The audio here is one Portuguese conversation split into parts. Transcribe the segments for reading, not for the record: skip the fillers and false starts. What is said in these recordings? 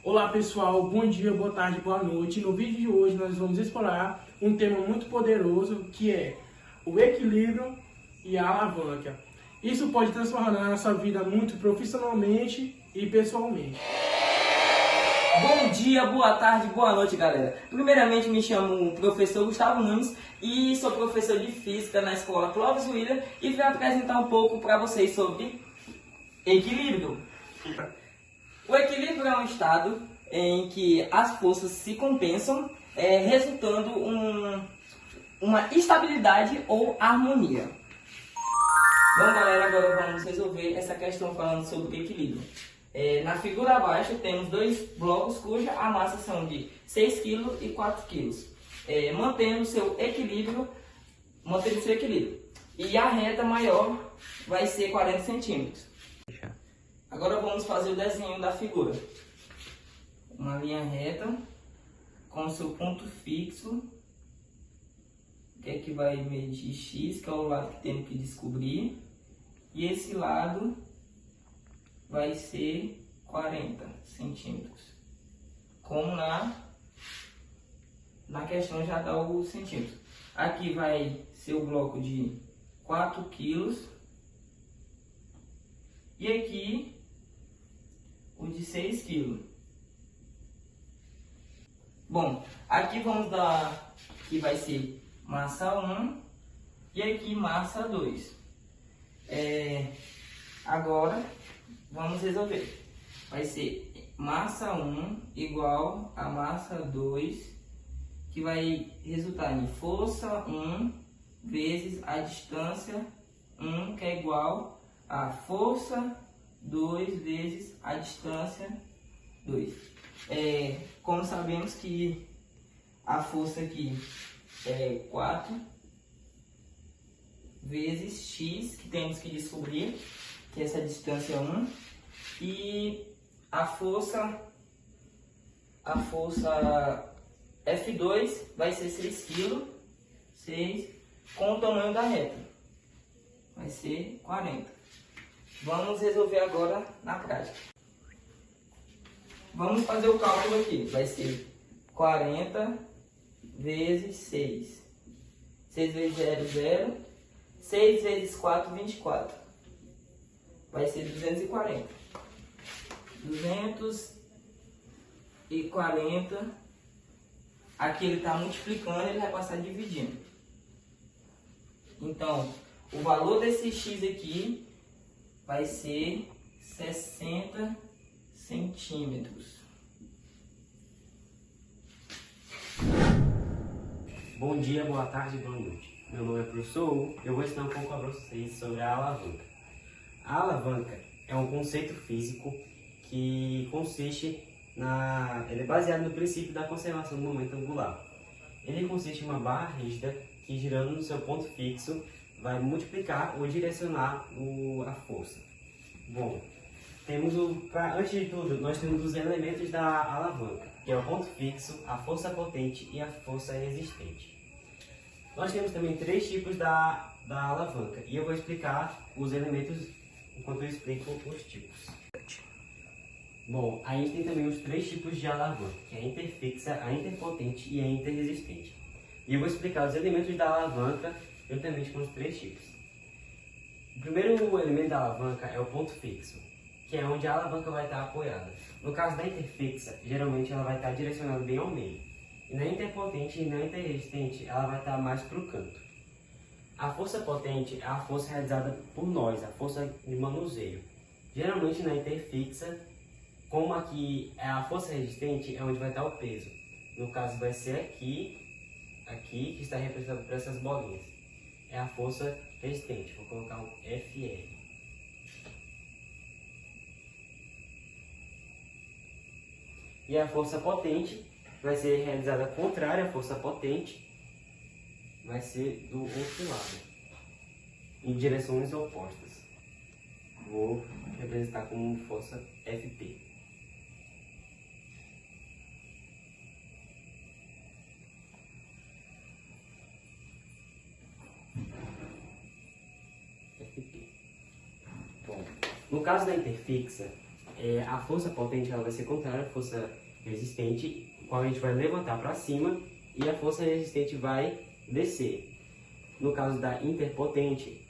Olá pessoal, bom dia, boa tarde, boa noite. No vídeo de hoje nós vamos explorar um tema muito poderoso que é o equilíbrio e a alavanca. Isso pode transformar a nossa vida muito profissionalmente e pessoalmente. Bom dia, boa tarde, boa noite, galera. Primeiramente, me chamo professor Gustavo Nunes e sou professor de Física na Escola Clóvis William e vim apresentar um pouco para vocês sobre equilíbrio. O equilíbrio é um estado em que as forças se compensam, resultando uma estabilidade ou harmonia. Bom, galera, agora vamos resolver essa questão falando sobre equilíbrio. Na figura abaixo temos dois blocos cuja a massa são de 6 kg e 4 kg, mantendo seu equilíbrio. E a reta maior vai ser 40 centímetros. Agora vamos fazer o desenho da figura. Uma linha reta com seu ponto fixo, que é que vai medir X, que é o lado que temos que descobrir. E esse lado vai ser 40 centímetros. Como na questão já dá o centímetro. Aqui vai ser o bloco de 4 kg. E aqui o de 6 kg. Bom, aqui vamos dar que vai ser massa 1 e aqui massa 2. Agora vamos resolver. Vai ser massa 1 igual a massa 2, que vai resultar em força 1 vezes a distância 1, que é igual a força 2 vezes a distância 2. Como sabemos que a força aqui é 4 vezes x, que temos que descobrir, que essa distância é 1, e a força F2 vai ser 6 kg, 6, com o tamanho da reta, vai ser 40. Vamos resolver agora na prática. Vamos fazer o cálculo aqui, vai ser 40 vezes 6. 6 vezes 0, 0. 6 vezes 4, 24. Vai ser 240. 240. Aqui ele está multiplicando, ele vai passar dividindo. Então, o valor desse x aqui vai ser 60 centímetros. Bom dia, boa tarde, boa noite. Meu nome é professor Hugo. Eu vou ensinar um pouco para vocês sobre a alavanca. A alavanca é um conceito físico que consiste ele é baseado no princípio da conservação do momento angular. Ele consiste em uma barra rígida que, girando no seu ponto fixo, vai multiplicar ou direcionar a força. Bom, antes de tudo, nós temos os elementos da alavanca, que é o ponto fixo, a força potente e a força resistente. Nós temos também 3 tipos da alavanca, e eu vou explicar os elementos enquanto eu explico os tipos. Bom, a gente tem também os 3 tipos de alavanca, que é a interfixa, a interpotente e a interresistente. E eu vou explicar os elementos da alavanca juntamente com os 3 tipos. O primeiro elemento da alavanca é o ponto fixo, que é onde a alavanca vai estar apoiada. No caso da interfixa, geralmente ela vai estar direcionada bem ao meio. E na interpotente e na interresistente, ela vai estar mais para o canto. A força potente é a força realizada por nós, a força de manuseio. Geralmente na interfixa, como aqui é a força resistente, é onde vai estar o peso. No caso vai ser aqui, que está representado por essas bolinhas. É a força resistente, vou colocar um FR. E a força potente vai ser realizada contrária à força potente, vai ser do outro lado, em direções opostas. Vou representar como força FP. FP. Bom, no caso da interfixa, A força potente ela vai ser contrária à força resistente, qual a gente vai levantar para cima e a força resistente vai descer. No caso da interpotente,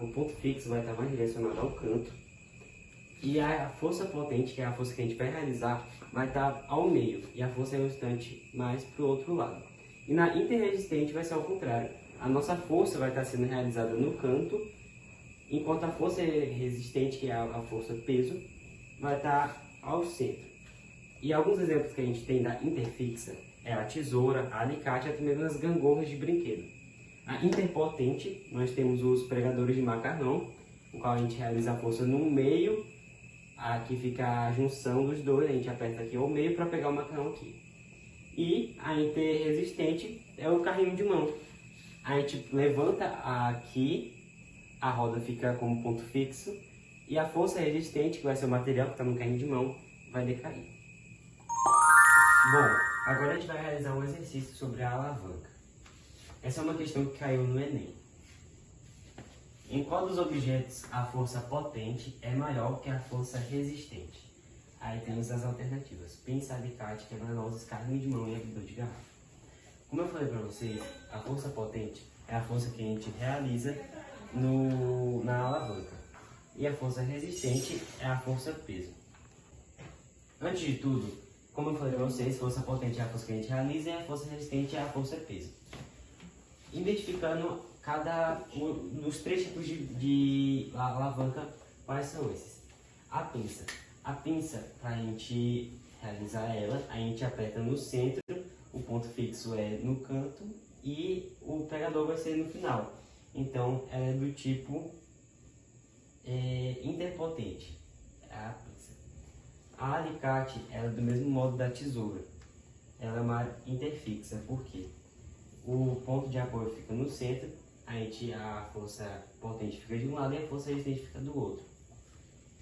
o ponto fixo vai estar mais direcionado ao canto e a força potente, que é a força que a gente vai realizar, vai estar ao meio e a força resistente mais para o outro lado. E na interresistente vai ser ao contrário. A nossa força vai estar sendo realizada no canto, enquanto a força resistente, que é a força peso, vai estar ao centro. E alguns exemplos que a gente tem da interfixa é a tesoura, a alicate e até mesmo as gangorras de brinquedo. A interpotente, nós temos os pregadores de macarrão, o qual a gente realiza a força no meio, aqui fica a junção dos dois, a gente aperta aqui ao meio para pegar o macarrão aqui. E a interresistente é o carrinho de mão. A gente levanta aqui, a roda fica como ponto fixo, e a força resistente, que vai ser o material que está no carrinho de mão, vai decair. Bom, agora a gente vai realizar um exercício sobre a alavanca. Essa é uma questão que caiu no Enem. Em qual dos objetos a força potente é maior que a força resistente? Aí temos as alternativas: pinça, alicate, quebra-nozes, carrinho de mão e abridor de garrafa. Como eu falei para vocês, a força potente é a força que a gente realiza na alavanca. E a força resistente é a força peso. Antes de tudo, como eu falei para vocês, força potente é a força que a gente realiza e a força resistente é a força peso. Identificando dos três tipos de alavanca, quais são esses? A pinça. A pinça, para a gente realizar ela, a gente aperta no centro, o ponto fixo é no canto e o pegador vai ser no final. Então, ela é do tipo interpotente, a pinça. A alicate, ela é do mesmo modo da tesoura. Ela é uma interfixa, por quê? O ponto de apoio fica no centro, a força potente fica de um lado e a força resistente fica do outro.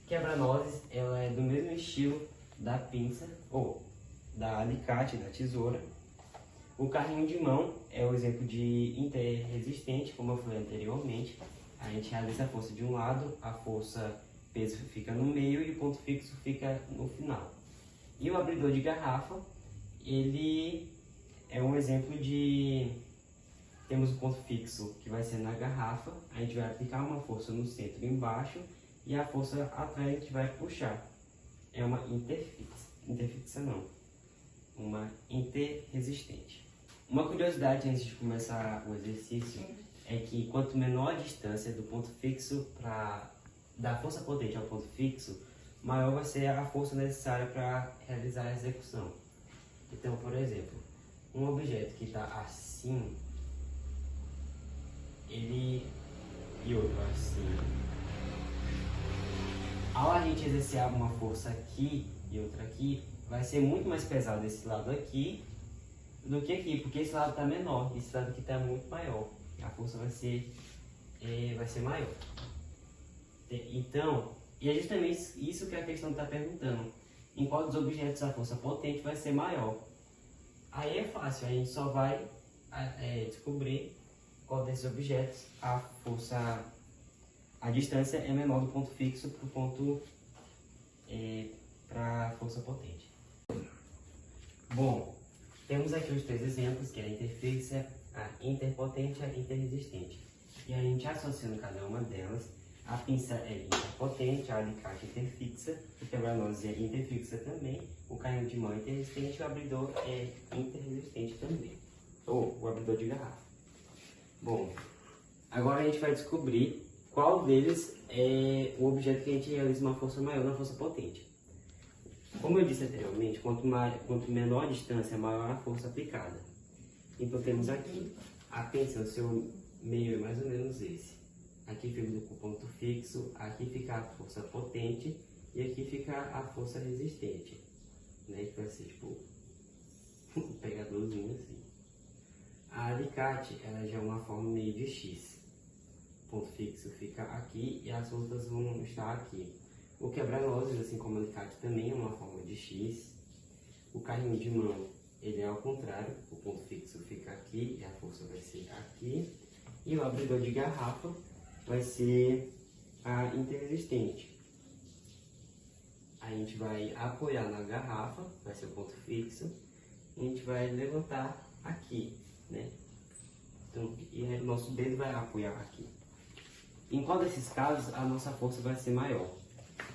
Quebra-nozes, ela é do mesmo estilo da pinça, ou da alicate, da tesoura. O carrinho de mão é o exemplo de interresistente, como eu falei anteriormente. A gente realiza a força de um lado, a força peso fica no meio e o ponto fixo fica no final. E o abridor de garrafa, ele é um exemplo de... Temos o ponto fixo que vai ser na garrafa, a gente vai aplicar uma força no centro e embaixo e a força atrás a gente vai puxar. É uma interfixa não, uma interresistente. Uma curiosidade antes de começar o exercício é que quanto menor a distância do ponto fixo da força potente ao ponto fixo, maior vai ser a força necessária para realizar a execução. Então, por exemplo, um objeto que está assim, e outro assim, ao a gente exercer uma força aqui e outra aqui, vai ser muito mais pesado esse lado aqui do que aqui, porque esse lado está menor, esse lado aqui está muito maior, a força vai ser maior. Então, e é justamente isso que a questão está perguntando: em qual dos objetos a força potente vai ser maior? Aí é fácil, a gente só vai descobrir qual desses objetos a distância é menor do ponto fixo para o ponto para a força potente. Bom, temos aqui os três exemplos, que é a interfixa, a interpotente e a interresistente. E a gente associando cada uma delas, a pinça é interpotente, a alicate é interfixa, o quebra-nozes é interfixa também, o carrinho de mão é interresistente e o abridor é interresistente também, ou o abridor de garrafa. Bom, agora a gente vai descobrir qual deles é o objeto que a gente realiza uma força maior na força potente. Como eu disse anteriormente, quanto menor a distância, maior a força aplicada. Então temos aqui a pinça, o seu meio é mais ou menos esse. Aqui fica o ponto fixo, aqui fica a força potente e aqui fica a força resistente, né? Que vai ser tipo um pegadorzinho assim. A alicate, ela já é uma forma meio de X. O ponto fixo fica aqui e as outras vão estar aqui. O quebra-nozes, assim como o alicate, também é uma forma de X. O carrinho de mão, ele é ao contrário, o ponto fixo fica aqui e a força vai ser aqui. E o abridor de garrafa vai ser a interresistente. a gente vai apoiar na garrafa, vai ser o ponto fixo, e a gente vai levantar aqui, né? Então, e aí o nosso dedo vai apoiar aqui. Em qual desses casos a nossa força vai ser maior?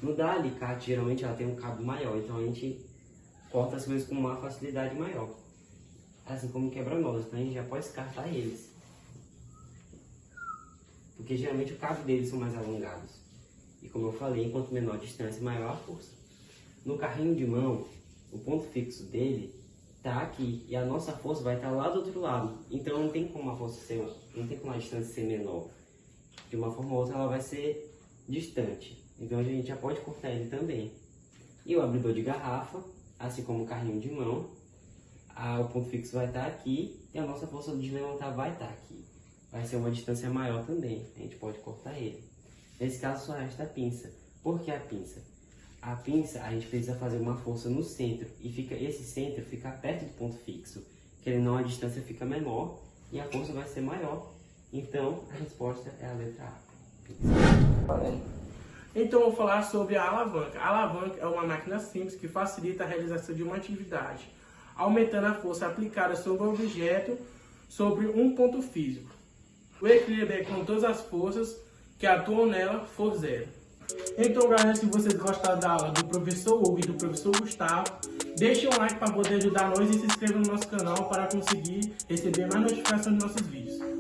No da alicate, geralmente ela tem um cabo maior, então a gente corta as coisas com uma facilidade maior. Assim como quebra-molas, então a gente já pode descartar eles. Porque geralmente o cabo deles são mais alongados. E como eu falei, quanto menor a distância, maior a força. No carrinho de mão, o ponto fixo dele está aqui e a nossa força vai estar lá do outro lado. Então não tem como não tem como a distância ser menor. De uma forma ou outra ela vai ser distante. Então a gente já pode cortar ele também. E o abridor de garrafa, assim como o carrinho de mão, o ponto fixo vai estar aqui e a nossa força de levantar vai estar aqui. Vai ser uma distância maior também, a gente pode cortar ele. Nesse caso só resta a pinça. Por que a pinça? A pinça a gente precisa fazer uma força no centro e esse centro fica perto do ponto fixo, querendo ou não a distância fica menor e a força vai ser maior. Então a resposta é a letra A. Então eu vou falar sobre a alavanca. A alavanca é uma máquina simples que facilita a realização de uma atividade, aumentando a força aplicada sobre o objeto sobre um ponto físico. O equilíbrio é quando todas as forças que atuam nela for zero. Então, galera, se vocês gostaram da aula do professor Hugo e do professor Gustavo, deixem um like para poder ajudar nós e se inscrevam no nosso canal para conseguir receber mais notificações dos nossos vídeos.